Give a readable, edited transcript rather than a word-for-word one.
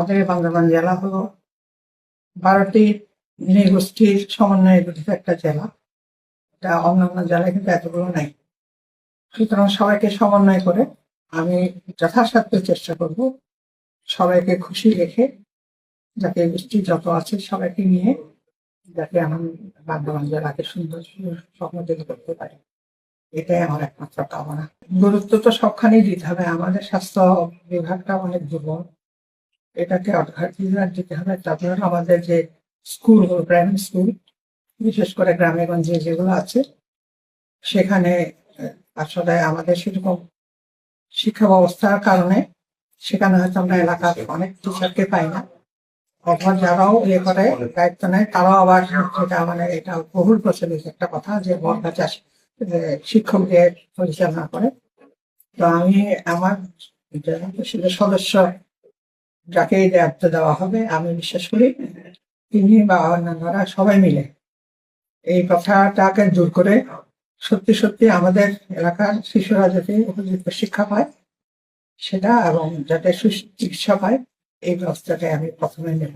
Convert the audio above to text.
আমাদের বান্দরবান জেলা হলো 12টি নৃগোষ্ঠীর সমন্বয়ে গঠিত একটা জেলা। এটা অন্যান্য জেলায় কিন্তু এতগুলো নাই। সুতরাং সবাইকে সমন্বয় করে আমি যথাসাধ্য চেষ্টা করব সবাইকে খুশি রেখে, যাতে গোষ্ঠী যত আছে সবাইকে নিয়ে যাতে আমি বান্দরবান জেলাকে সুন্দর সমৃদ্ধ করতে পারি। এটাই আমার একমাত্র কামনা। গুরুত্ব তো সবখানেই দিতে হবে। আমাদের স্বাস্থ্য বিভাগটা অনেক দুর্বল, এটাকে অগ্রাধিকার দিতে হবে। তারপরে আমাদের যে স্কুল, প্রাইমারি স্কুল, বিশেষ করে গ্রামে গঞ্জে যেগুলো আছে, সেখানে আসলে আমাদের সেরকম শিক্ষা ব্যবস্থার কারণে সেখানে হয়তো আমরা এলাকার অনেক টিচারকে পাই না। অথবা যারাও করে দায়িত্ব নেয় তারাও আবার যেটা মানে এটা বহুল প্রচলিত একটা কথা যে বর্গা চাষ শিক্ষকদের পরিচালনা করে। তো আমি আমার সদস্য যাকে এই দায়িত্ব দেওয়া হবে, আমি বিশ্বাস করি তিনি বা অন্যান্যরা সবাই মিলে এই কথাটাকে দূর করে সত্যি সত্যি আমাদের এলাকার শিশুরা যাতে উপযুক্ত শিক্ষা পায় সেটা, এবং যাতে সুচিকিৎসা পায়, এই ব্যবস্থাটাই আমি প্রথমে নেব।